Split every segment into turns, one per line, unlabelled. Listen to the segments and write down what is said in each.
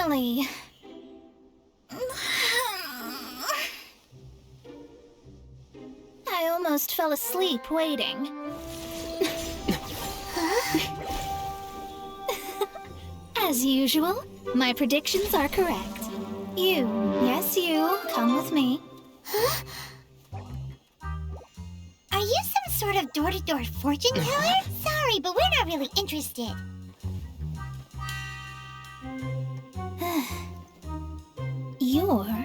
finally. I almost fell asleep waiting. As usual, my predictions are correct. Yes you, come with me.
Huh? Are you some sort of door-to-door fortune teller? Sorry, but we're not really interested.
You're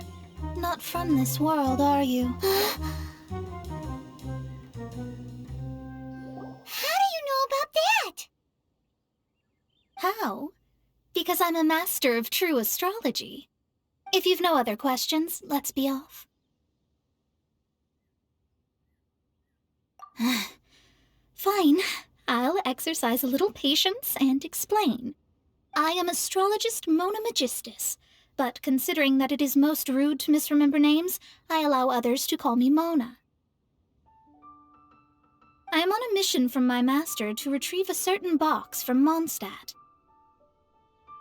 not from this world, are you?
How do you know about that?
How? Because I'm a master of true astrology. If you've no other questions, let's be off. Fine. I'll exercise a little patience and explain. I am astrologist Mona Magistus, but considering that it is most rude to misremember names, I allow others to call me Mona. I am on a mission from my master to retrieve a certain box from Mondstadt.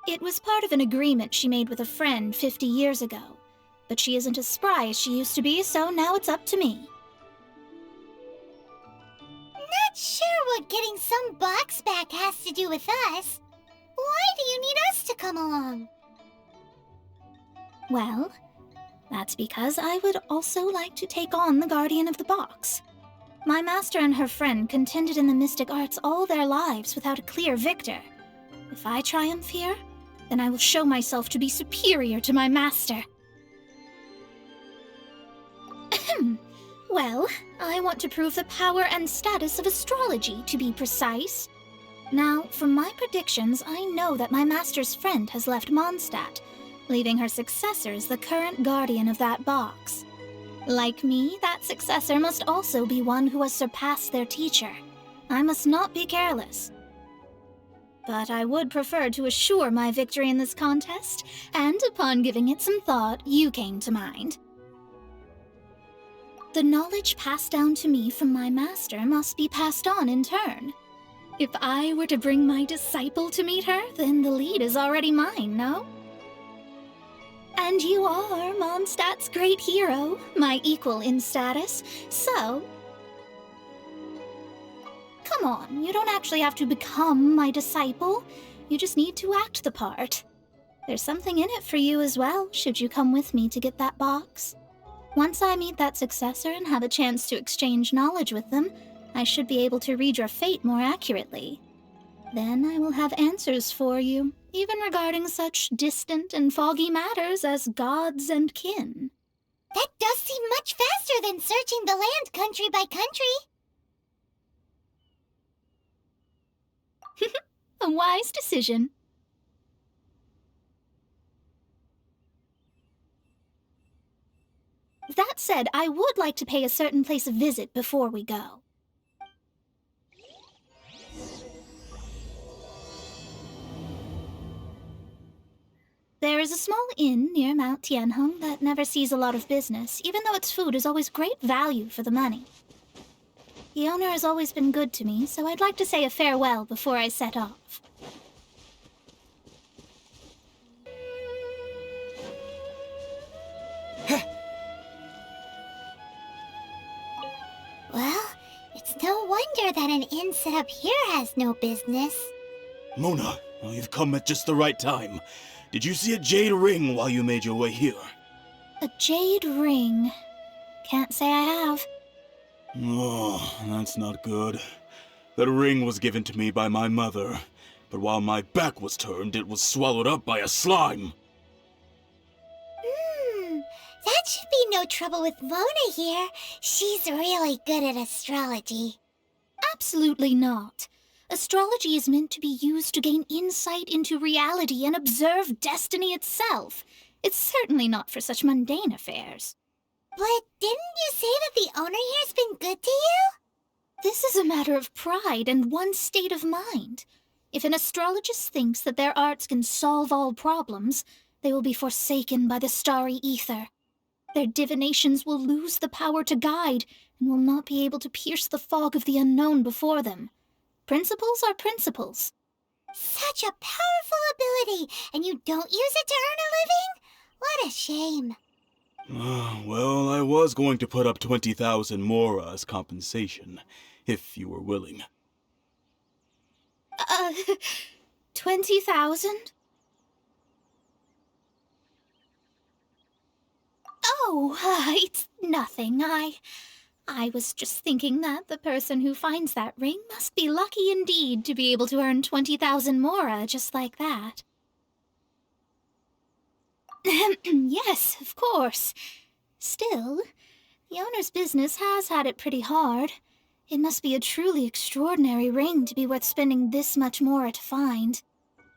It was part of an agreement she made with a friend 50 years ago, but she isn't as spry as she used to be, so now it's up to me.
Not sure what getting some box back has to do with us. Why do you need us to come along?
Well, that's because I would also like to take on the Guardian of the Box. My master and her friend contended in the mystic arts all their lives without a clear victor. If I triumph here, then I will show myself to be superior to my master. Well, I want to prove the power and status of astrology, to be precise. Now, from my predictions, I know that my master's friend has left Mondstadt, leaving her successor as the current guardian of that box. Like me, that successor must also be one who has surpassed their teacher. I must not be careless. But I would prefer to assure my victory in this contest, and upon giving it some thought, you came to mind. The knowledge passed down to me from my master must be passed on in turn. If I were to bring my disciple to meet her, then the lead is already mine, no? And you are Mondstadt's great hero, my equal in status, so... Come on, you don't actually have to become my disciple. You just need to act the part. There's something in it for you as well, should you come with me to get that box. Once I meet that successor and have a chance to exchange knowledge with them, I should be able to read your fate more accurately. Then I will have answers for you, even regarding such distant and foggy matters as gods and kin.
That does seem much faster than searching the land country by country.
A wise decision. That said, I would like to pay a certain place a visit before we go. There is a small inn near Mount Tianheng that never sees a lot of business, even though its food is always great value for the money. The owner has always been good to me, so I'd like to say a farewell before I set off.
Well, it's no wonder that an inn set up here has no business.
Mona, you've come at just the right time. Did you see a jade ring while you made your way here?
A jade ring? Can't say I have.
Oh, that's not good. That ring was given to me by my mother, but while my back was turned, it was swallowed up by a slime.
That should be no trouble with Mona here. She's really good at astrology.
Absolutely not. Astrology is meant to be used to gain insight into reality and observe destiny itself. It's certainly not for such mundane affairs.
But didn't you say that the owner here's been good to you?
This is a matter of pride and one's state of mind. If an astrologist thinks that their arts can solve all problems, they will be forsaken by the starry ether. Their divinations will lose the power to guide and will not be able to pierce the fog of the unknown before them. Principles are principles.
Such a powerful ability, and you don't use it to earn a living? What a shame.
Well, I was going to put up 20,000 mora as compensation, if you were willing.
20,000? Oh, it's nothing. I was just thinking that the person who finds that ring must be lucky indeed to be able to earn 20,000 mora just like that. Yes, of course. Still, the owner's business has had it pretty hard. It must be a truly extraordinary ring to be worth spending this much mora to find.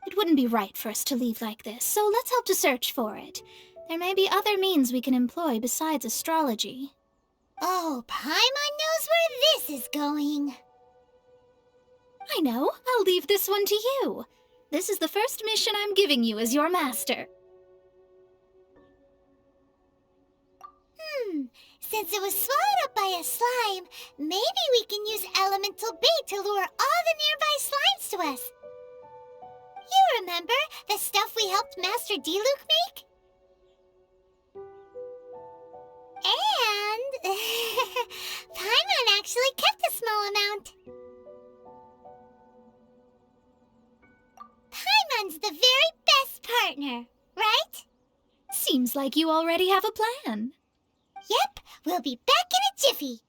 It wouldn't be right for us to leave like this, so let's help to search for it. There may be other means we can employ besides astrology.
Oh, Paimon knows where this is going.
I know. I'll leave this one to you. This is the first mission I'm giving you as your master.
Since it was swallowed up by a slime, maybe we can use elemental bait to lure all the nearby slimes to us. You remember the stuff we helped Master D-Luke make? And Paimon actually kept a small amount. Paimon's the very best partner, right?
Seems like you already have a plan.
Yep, we'll be back in a jiffy.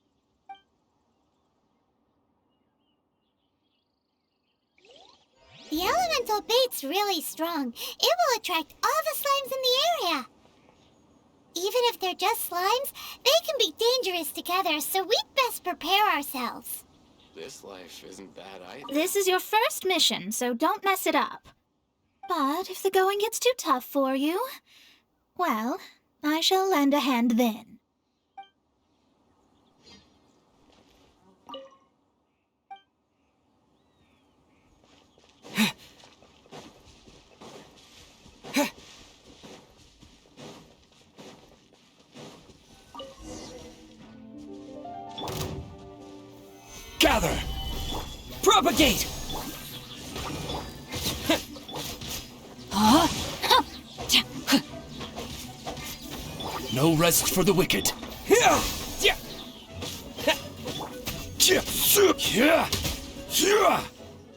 The elemental bait's really strong. It will attract all the slimes in the area. Even if they're just slimes, they can be dangerous together, so we'd best prepare ourselves.
This life isn't bad either.
This is your first mission, so don't mess it up. But if the going gets too tough for you, well, I shall lend a hand then.
Gather! Propagate! No rest for the wicked.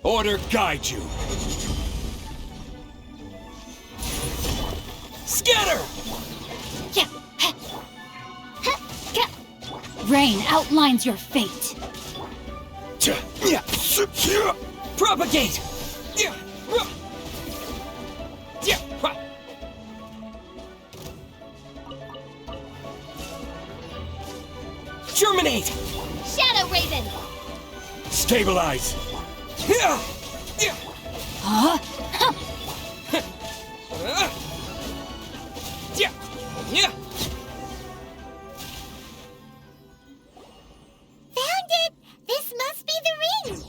Order guide you. Scatter!
Rain outlines your fate.
Propagate! Germinate!
Shadow Raven!
Stabilize!
Found it! This must be the ring!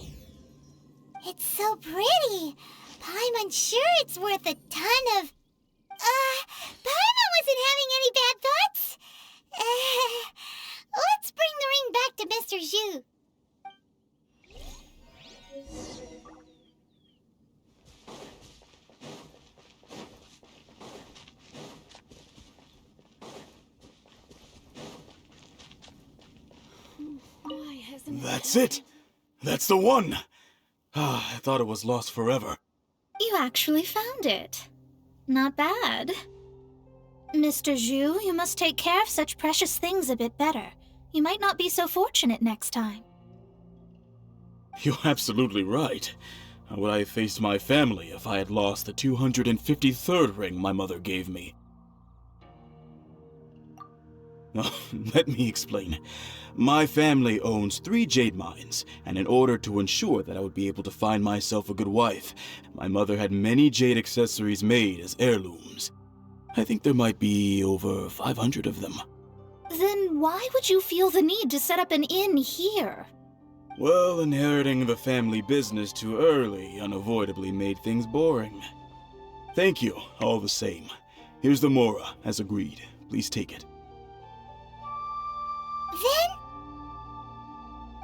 It's so pretty. Paimon's sure it's worth a ton of... Paimon wasn't having any bad thoughts? Let's bring the ring back to Mr. Zhu.
Why hasn't
That's it! That's the one! I thought it was lost forever.
You actually found it. Not bad. Mr. Zhu, you must take care of such precious things a bit better. You might not be so fortunate next time.
You're absolutely right. How would I have faced my family if I had lost the 253rd ring my mother gave me? Let me explain. My family owns 3 jade mines, and in order to ensure that I would be able to find myself a good wife, my mother had many jade accessories made as heirlooms. I think there might be over 500 of them.
Then why would you feel the need to set up an inn here?
Well, inheriting the family business too early unavoidably made things boring. Thank you, all the same. Here's the mora, as agreed. Please take it.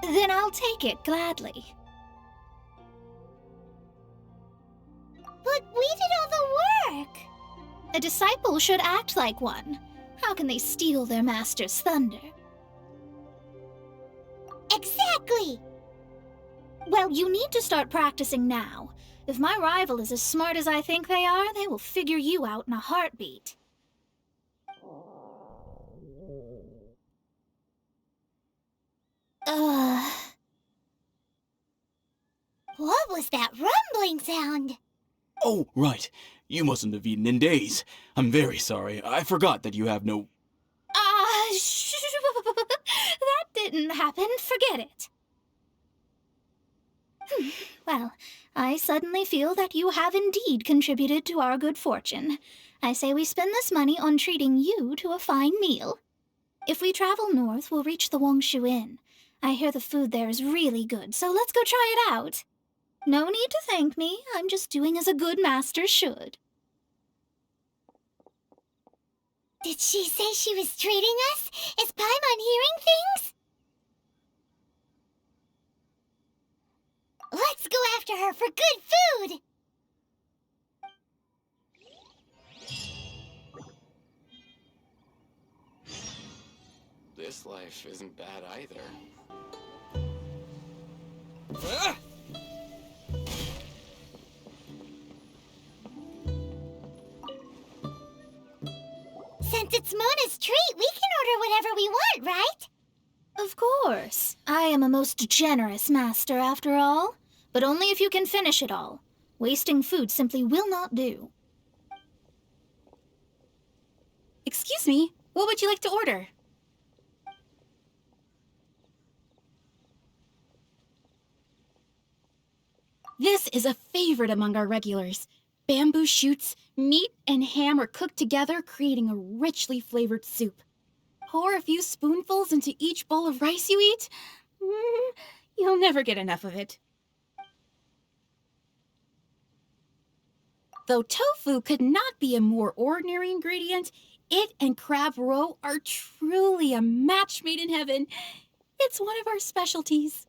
Then I'll take it gladly.
But we did all the work.
A disciple should act like one. How can they steal their master's thunder?
Exactly!
Well, you need to start practicing now. If my rival is as smart as I think they are, they will figure you out in a heartbeat.
What was that rumbling sound?
Oh, right. You mustn't have eaten in days. I'm very sorry. I forgot that you have no...
That didn't happen. Forget it. Well, I suddenly feel that you have indeed contributed to our good fortune. I say we spend this money on treating you to a fine meal. If we travel north, we'll reach the Wongshu Inn. I hear the food there is really good, so let's go try it out. No need to thank me. I'm just doing as a good master should.
Did she say she was treating us? Is Paimon hearing things? Let's go after her for good food!
This life isn't bad either.
Ah!
Since it's Mona's treat, we can order whatever we want, right?
Of course. I am a most generous master, after all. But only if you can finish it all. Wasting food simply will not do.
Excuse me, what would you like to order? This is a favorite among our regulars. Bamboo shoots, meat, and ham are cooked together, creating a richly flavored soup. Pour a few spoonfuls into each bowl of rice you eat. You'll never get enough of it. Though tofu could not be a more ordinary ingredient, it and crab roe are truly a match made in heaven. It's one of our specialties.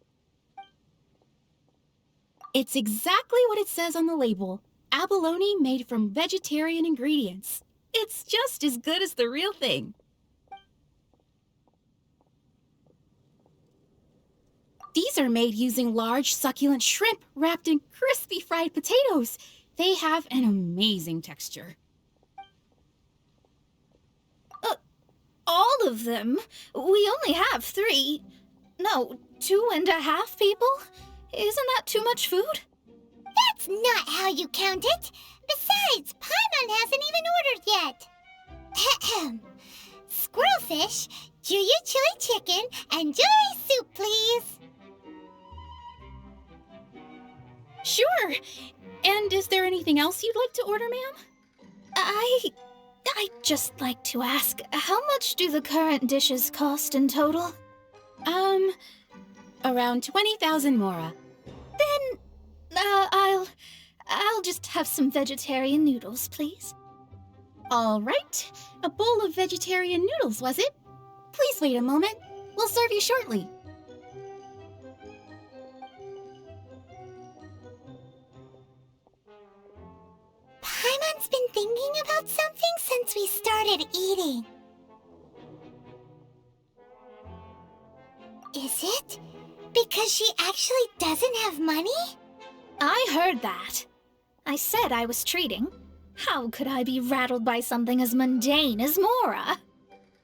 It's exactly what it says on the label. Abalone made from vegetarian ingredients. It's just as good as the real thing. These are made using large, succulent shrimp wrapped in crispy fried potatoes. They have an amazing texture.
All of them? We only have 3. No, 2.5 people? Isn't that too much food?
That's not how you count it. Besides, Paimon hasn't even ordered yet. Squirrelfish, Juyu chili chicken, and jewelry soup, please.
Sure. And is there anything else you'd like to order, ma'am?
I'd just like to ask, how much do the current dishes cost in total?
Around 20,000 mora.
Then, I'll just have some vegetarian noodles, please.
All right. A bowl of vegetarian noodles, was it? Please wait a moment. We'll serve you shortly.
Paimon's been thinking about something since we started eating. Is it because she actually doesn't have money?
I heard that. I said I was treating. How could I be rattled by something as mundane as Mora?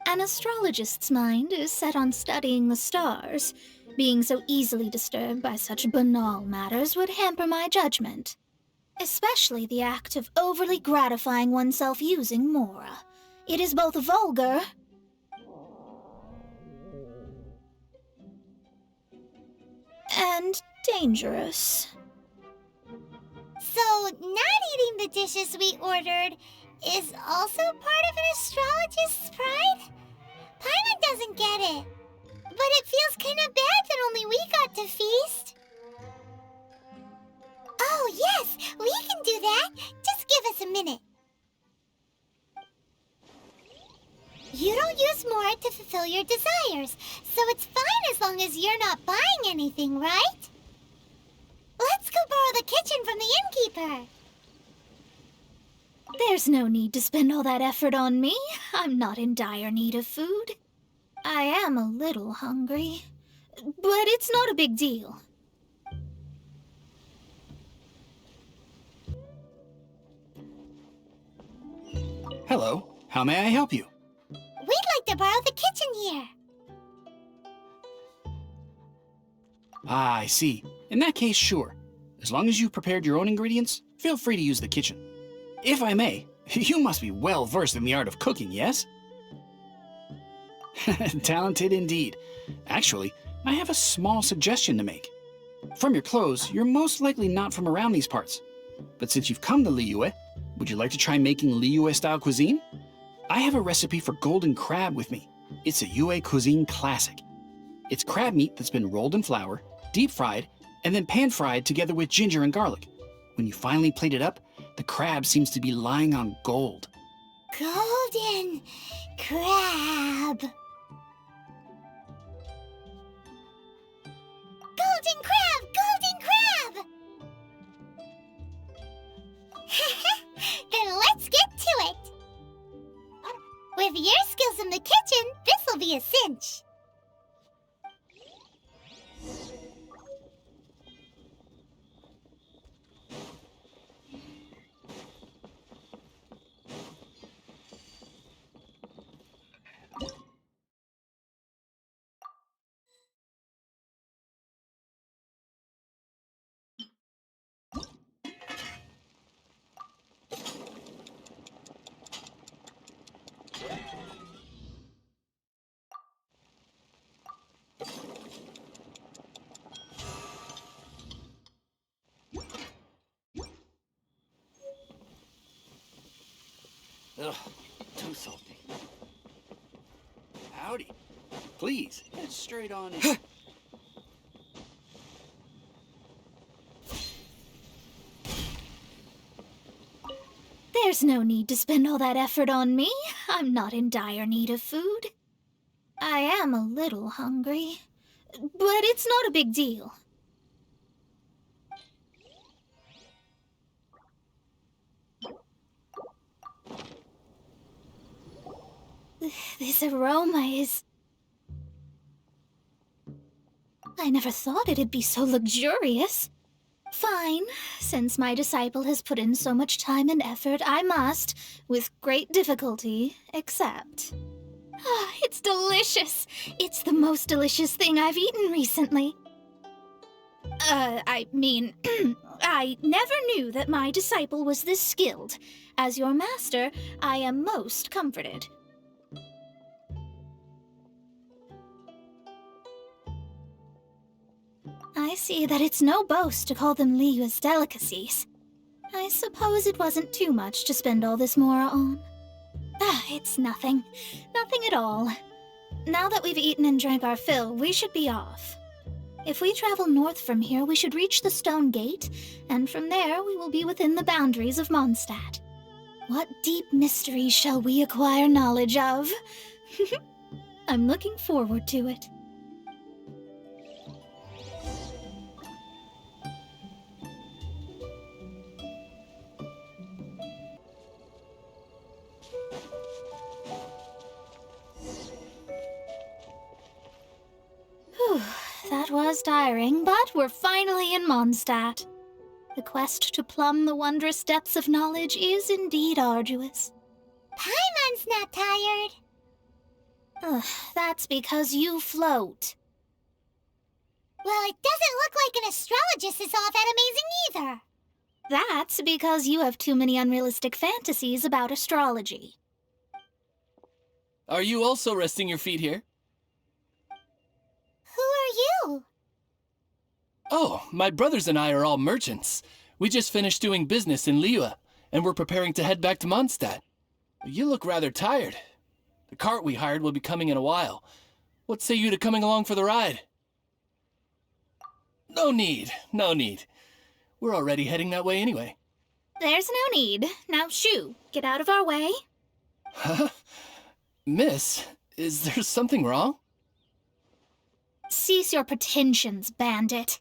An astrologist's mind is set on studying the stars. Being so easily disturbed by such banal matters would hamper my judgment. Especially the act of overly gratifying oneself using Mora. It is both vulgar and dangerous.
So, not eating the dishes we ordered is also part of an astrologist's pride? Paimon doesn't get it. But it feels kinda bad that only we got to feast. Oh, yes, we can do that. Just give us a minute. You don't use Mora to fulfill your desires, so it's fine as long as you're not buying anything, right? Let's go borrow the kitchen from the innkeeper.
There's no need to spend all that effort on me. I'm not in dire need of food. I am a little hungry, but it's not a big deal.
Hello, how may I help you?
We'd like to borrow the kitchen here.
Ah, I see. In that case, sure. As long as you've prepared your own ingredients, feel free to use the kitchen. If I may, you must be well versed in the art of cooking, yes? Talented indeed. Actually, I have a small suggestion to make. From your clothes, you're most likely not from around these parts. But since you've come to Liyue, would you like to try making Liyue-style cuisine? I have a recipe for golden crab with me. It's a Yue cuisine classic. It's crab meat that's been rolled in flour, deep fried, and then pan fried together with ginger and garlic. When you finally plate it up, the crab seems to be lying on gold.
Golden crab. Golden crab! Golden crab! Then let's get to it. With your skills in the kitchen, this'll be a cinch.
Ugh, too salty. Howdy. Please, head straight on in.
There's no need to spend all that effort on me. I'm not in dire need of food. I am a little hungry, but it's not a big deal. This aroma is... I never thought it'd be so luxurious. Fine. Since my disciple has put in so much time and effort, I must, with great difficulty, accept. Ah, it's delicious. It's the most delicious thing I've eaten recently. I mean, I never knew that my disciple was this skilled. As your master, I am most comforted. I see that it's no boast to call them Liyue's delicacies. I suppose it wasn't too much to spend all this mora on. Ah, it's nothing. Nothing at all. Now that we've eaten and drank our fill, we should be off. If we travel north from here, we should reach the Stone Gate, and from there we will be within the boundaries of Mondstadt. What deep mysteries shall we acquire knowledge of? I'm looking forward to it. Whew, that was tiring, but we're finally in Mondstadt. The quest to plumb the wondrous depths of knowledge is indeed arduous.
Paimon's not tired.
Ugh, that's because you float.
Well, it doesn't look like an astrologist is all that amazing either.
That's because you have too many unrealistic fantasies about astrology.
Are you also resting your feet here?
Who are you?
Oh, my brothers and I are all merchants. We just finished doing business in Liyue, and we're preparing to head back to Mondstadt. You look rather tired. The cart we hired will be coming in a while. What say you to coming along for the ride? No need, no need. We're already heading that way anyway.
There's no need. Now shoo, get out of our way.
Huh? Miss, is there something wrong?
Cease your pretensions, bandit.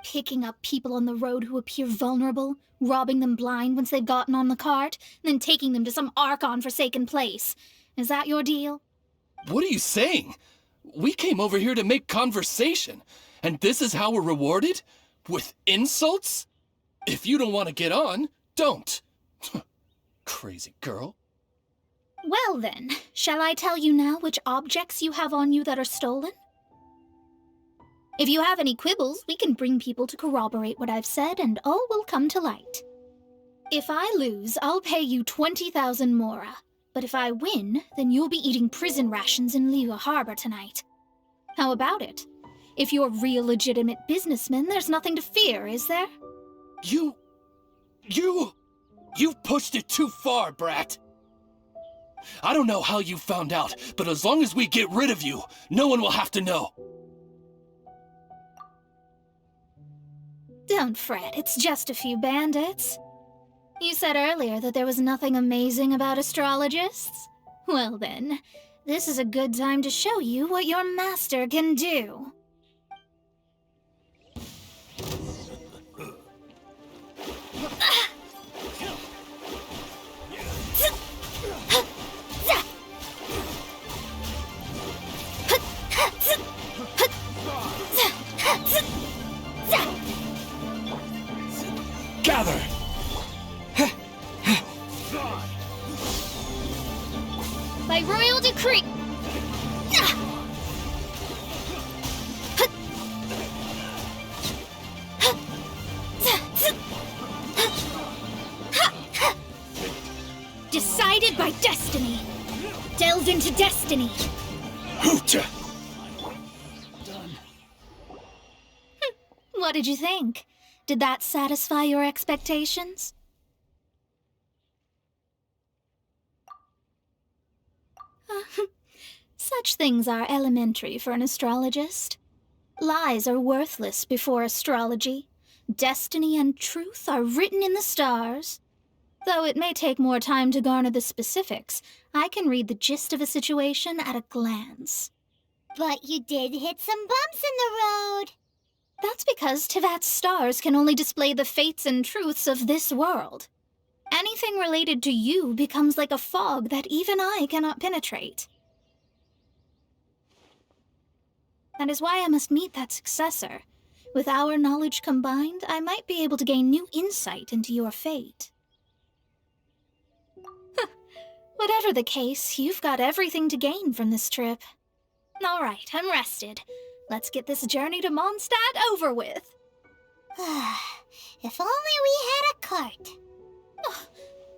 Picking up people on the road who appear vulnerable, robbing them blind once they've gotten on the cart, and then taking them to some Archon-forsaken place. Is that your deal?
What are you saying? We came over here to make conversation, and this is how we're rewarded? With insults? If you don't want to get on, don't. Crazy girl.
Well then, shall I tell you now which objects you have on you that are stolen? If you have any quibbles, we can bring people to corroborate what I've said, and all will come to light. If I lose, I'll pay you 20,000 mora. But if I win, then you'll be eating prison rations in Liyue Harbor tonight. How about it? If you're real legitimate businessmen, there's nothing to fear, is there?
You've pushed it too far, brat. I don't know how you found out, but as long as we get rid of you, no one will have to know.
Don't fret, it's just a few bandits. You said earlier that there was nothing amazing about astrologists? Well then, this is a good time to show you what your master can do.
Gather!
By royal decree! Decided by destiny. Delved into destiny.
Hoocha!
What did you think? Did that satisfy your expectations? Such things are elementary for an astrologist. Lies are worthless before astrology. Destiny and truth are written in the stars. Though it may take more time to garner the specifics, I can read the gist of a situation at a glance.
But you did hit some bumps in the road.
That's because Tevat's stars can only display the fates and truths of this world. Anything related to you becomes like a fog that even I cannot penetrate. That is why I must meet that successor. With our knowledge combined, I might be able to gain new insight into your fate. Whatever the case, you've got everything to gain from this trip. All right, I'm rested. Let's get this journey to Mondstadt over with.
If only we had a cart.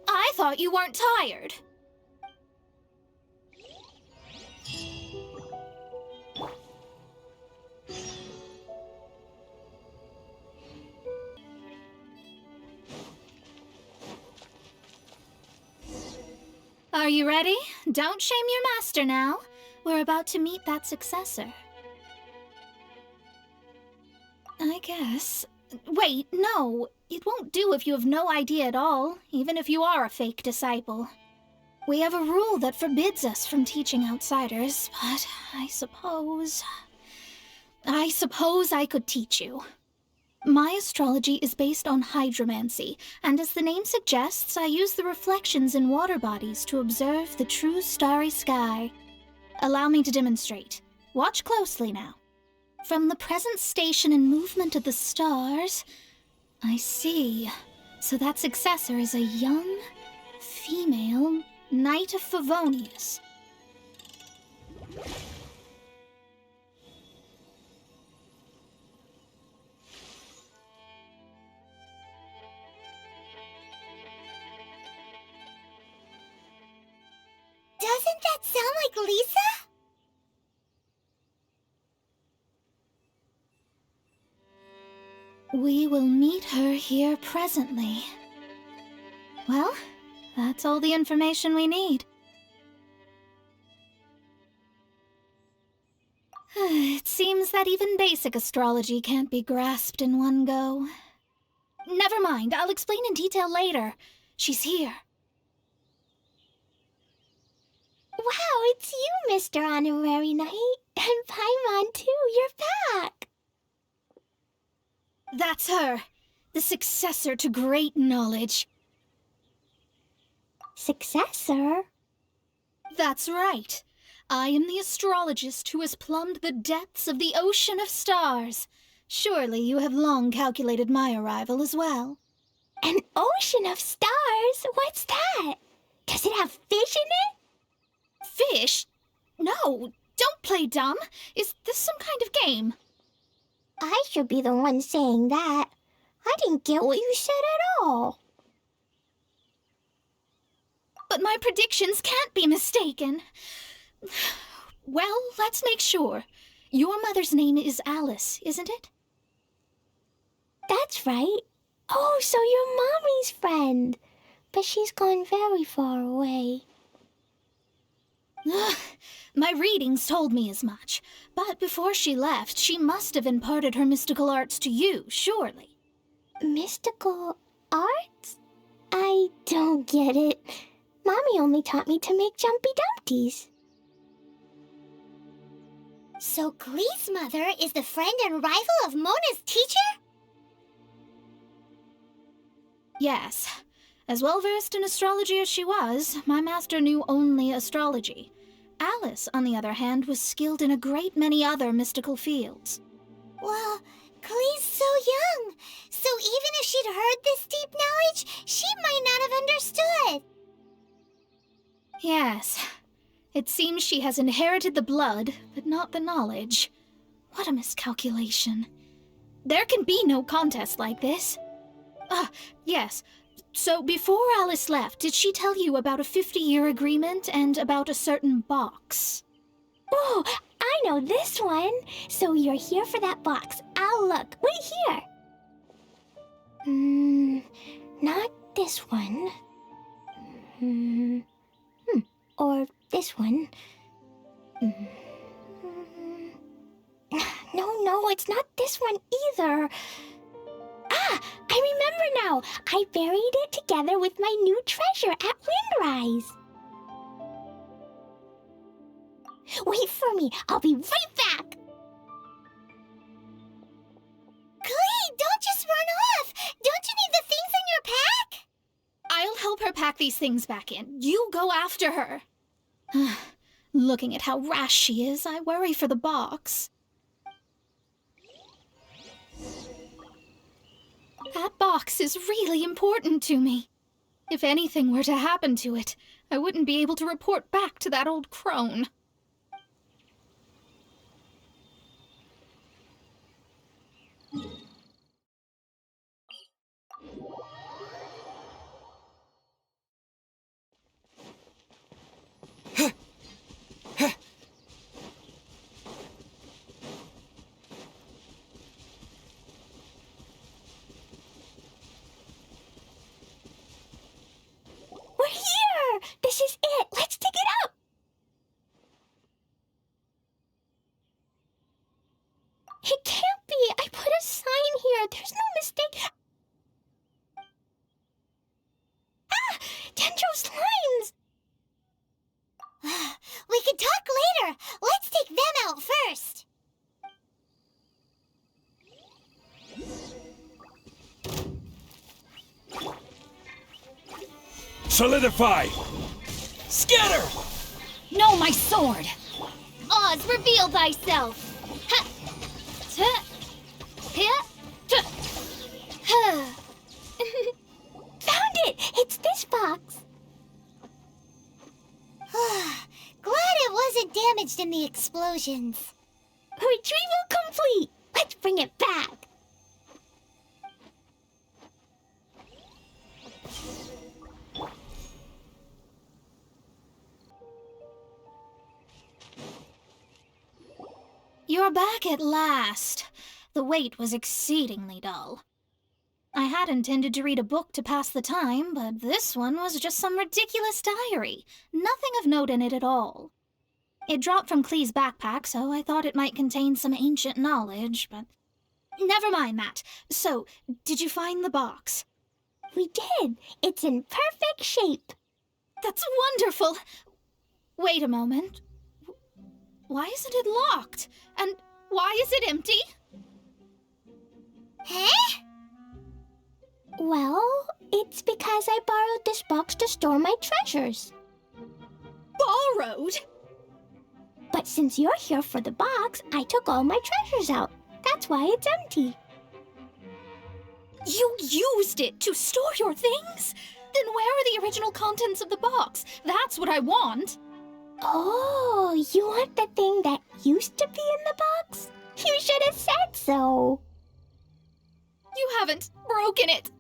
I thought you weren't tired. Are you ready? Don't shame your master now. We're about to meet that successor. I guess. Wait, no. It won't do if you have no idea at all, even if you are a fake disciple. We have a rule that forbids us from teaching outsiders, but I suppose I could teach you. My astrology is based on hydromancy, and as the name suggests, I use the reflections in water bodies to observe the true starry sky. Allow me to demonstrate. Watch closely now. From the present station and movement of the stars, I see. So that successor is a young, female Knight of Favonius.
Doesn't that sound like Lisa?
We will meet her here presently. Well, that's all the information we need. It seems that even basic astrology can't be grasped in one go. Never mind, I'll explain in detail later. She's here.
Wow, it's you, Mr. Honorary Knight. And Paimon, too, you're back.
That's her. The successor to great knowledge.
Successor?
That's right. I am the astrologist who has plumbed the depths of the ocean of stars. Surely you have long calculated my arrival as well.
An ocean of stars? What's that? Does it have fish in it?
Fish? No, don't play dumb. Is this some kind of game?
I should be the one saying that. I didn't get what you said at all.
But my predictions can't be mistaken. Well, let's make sure. Your mother's name is Alice, isn't it?
That's right. Oh, so you're Mommy's friend. But she's gone very far away.
My readings told me as much. But before she left, she must have imparted her mystical arts to you, surely.
Mystical arts? I don't get it. Mommy only taught me to make Jumpy Dumpties. So Glee's mother is the friend and rival of Mona's teacher?
Yes. As well versed in astrology as she was, my master knew only astrology. Alice, on the other hand, was skilled in a great many other mystical fields.
Well, Glee's so young. So even if she'd heard this deep knowledge, she might not have understood.
Yes. It seems she has inherited the blood, but not the knowledge. What a miscalculation. There can be no contest like this. Yes. So before Alice left, did she tell you about a 50-year agreement and about a certain box?
Oh, I know this one. So you're here for that box. I'll look. Wait here. Not this one. Or this one. No, it's not this one either. Ah, I remember now. I buried it together with my new treasure at Windrise. Wait for me. I'll be right back. Glee, don't just run off. Don't you need the things in your pack?
I'll help her pack these things back in. You go after her. Looking at how rash she is, I worry for the box. That box is really important to me. If anything were to happen to it, I wouldn't be able to report back to that old crone.
We're here! This is it! Let's dig it up! It can't be! I put a sign here! There's no mistake! Ah! Dendro's lines! We can talk later! Let's take them out first!
Solidify! Scatter!
No, my sword!
Oz, reveal thyself! Ha! Ta! Ha! Ta! Ha! Found it! It's this box! Glad it wasn't damaged in the explosions. Retrieval complete! Let's bring it back!
You're back at last. The wait was exceedingly dull. I had intended to read a book to pass the time, but this one was just some ridiculous diary. Nothing of note in it at all. It dropped from Clee's backpack, so I thought it might contain some ancient knowledge, but... Never mind that. So, did you find the box?
We did! It's in perfect shape!
That's wonderful! Wait a moment. Why isn't it locked? And why is it empty?
Huh? Well, it's because I borrowed this box to store my treasures.
Borrowed?
But since you're here for the box, I took all my treasures out. That's why it's empty.
You used it to store your things? Then where are the original contents of the box? That's what I want.
Oh, you want the thing that used to be in the box? You should have said so.
You haven't broken it,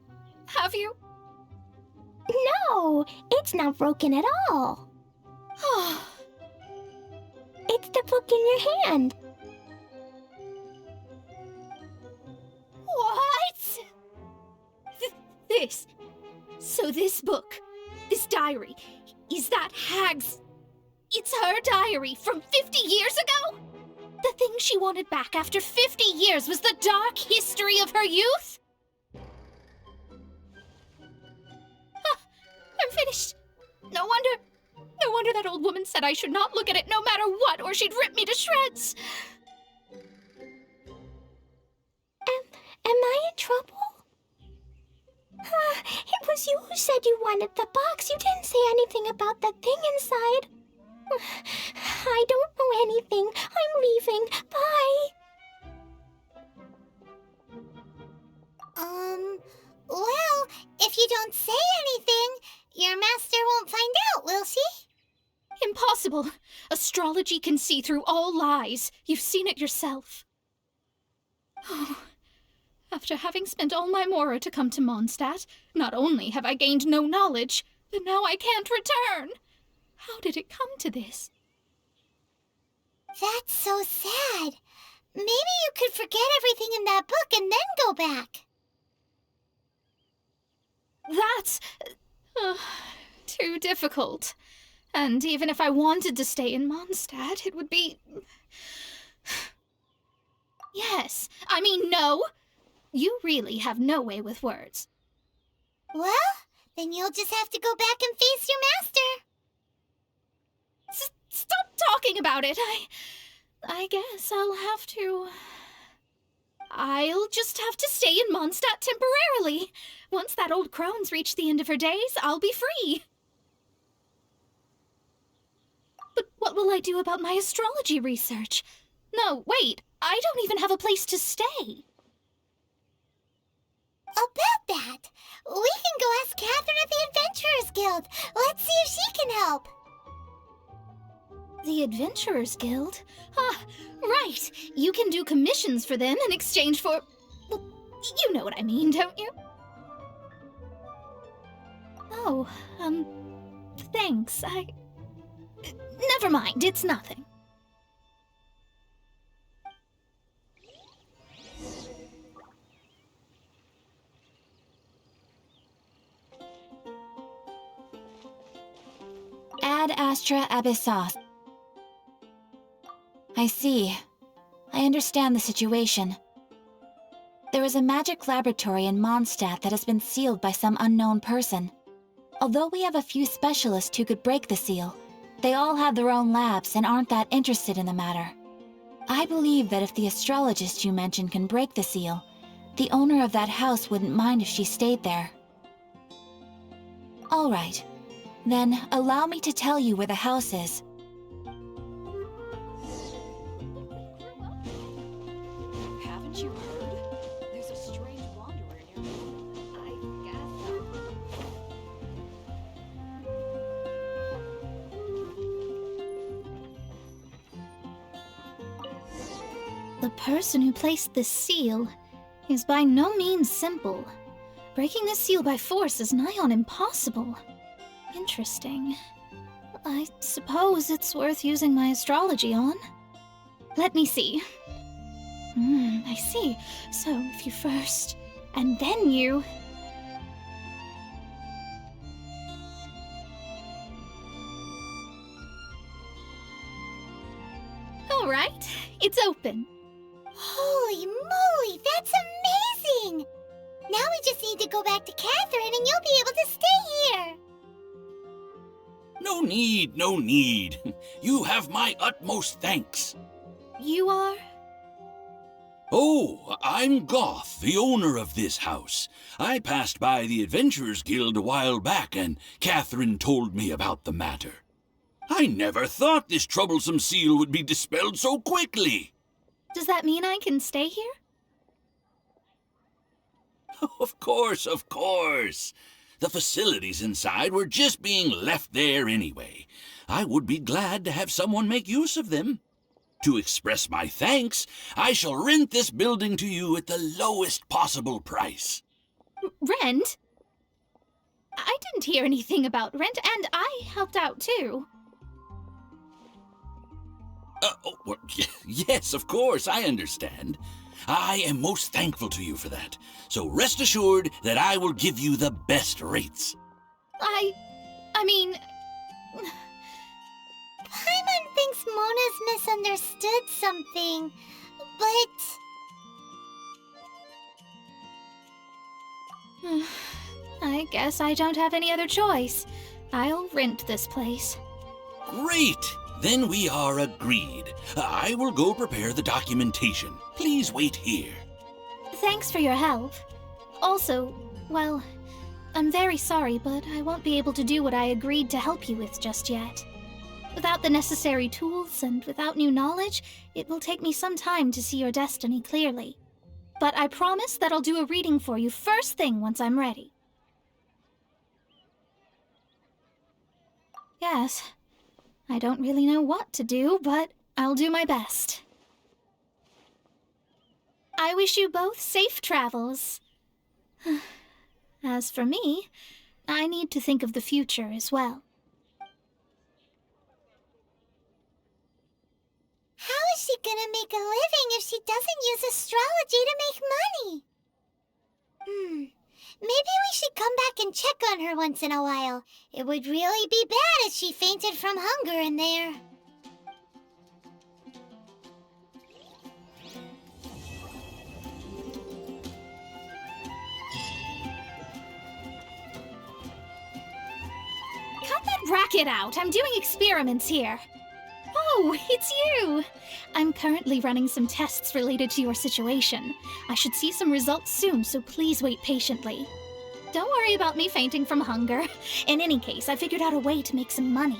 have you?
No, it's not broken at all. It's the book in your hand.
What? This. So this book, this diary, is that Hag's... It's her diary from 50 years ago? The thing she wanted back after 50 years was the dark history of her youth? I'm finished. No wonder that old woman said I should not look at it no matter what, or she'd rip me to shreds.
Am I in trouble? It was you who said you wanted the box. You didn't say anything about the thing inside. I don't know anything. I'm leaving. Bye. Well, if you don't say anything, your master won't find out, will she?
Impossible. Astrology can see through all lies. You've seen it yourself. Oh, after having spent all my mora to come to Mondstadt, not only have I gained no knowledge, but now I can't return. How did it come to this?
That's so sad. Maybe you could forget everything in that book and then go back.
That's... too difficult. And even if I wanted to stay in Mondstadt, it would be... Yes, I mean no. You really have no way with words.
Well, then you'll just have to go back and face your master.
Stop talking about it. I guess I'll just have to stay in Mondstadt temporarily. Once that old crone's reached the end of her days, I'll be free. But what will I do about my astrology research? No, wait, I don't even have a place to stay.
About that, we can go ask Catherine at the Adventurers Guild. Let's see if she can help.
The Adventurers Guild? Ah, right. You can do commissions for them in exchange for... Well, you know what I mean, don't you? Oh, thanks. Never mind, it's nothing.
Ad Astra Abyssos. I see. I understand the situation. There is a magic laboratory in Mondstadt that has been sealed by some unknown person. Although we have a few specialists who could break the seal, they all have their own labs and aren't that interested in the matter. I believe that if the astrologist you mentioned can break the seal, the owner of that house wouldn't mind if she stayed there. All right. Then, allow me to tell you where the house is.
Haven't you heard? There's a strange wanderer near me. I guess so.
The person who placed this seal is by no means simple. Breaking this seal by force is nigh on impossible. Interesting. I suppose it's worth using my astrology on. Let me see. I see. So if you first, and then you... All right, it's open.
Holy moly, that's amazing! Now we just need to go back to Catherine and you'll be able to stay here.
No need, no need. You have my utmost thanks.
You are?
Oh, I'm Goth, the owner of this house. I passed by the Adventurers Guild a while back, and Catherine told me about the matter. I never thought this troublesome seal would be dispelled so quickly.
Does that mean I can stay here?
Of course, of course. The facilities inside were just being left there anyway. I would be glad to have someone make use of them. To express my thanks, I shall rent this building to you at the lowest possible price.
Rent? I didn't hear anything about rent, and I helped out too.
Well, yes, of course, I understand. I am most thankful to you for that. So rest assured that I will give you the best rates.
I mean...
Paimon thinks Mona's misunderstood something, but...
I guess I don't have any other choice. I'll rent this place.
Great! Then we are agreed. I will go prepare the documentation. Please wait here.
Thanks for your help. Also, well, I'm very sorry, but I won't be able to do what I agreed to help you with just yet. Without the necessary tools and without new knowledge, it will take me some time to see your destiny clearly. But I promise that I'll do a reading for you first thing once I'm ready. Yes, I don't really know what to do, but I'll do my best. I wish you both safe travels. As for me, I need to think of the future as well.
How is she gonna make a living if she doesn't use astrology to make money? Maybe we should come back and check on her once in a while. It would really be bad if she fainted from hunger in there.
Cut that racket out! I'm doing experiments here. Oh, it's you! I'm currently running some tests related to your situation. I should see some results soon, so please wait patiently. Don't worry about me fainting from hunger. In any case, I figured out a way to make some money.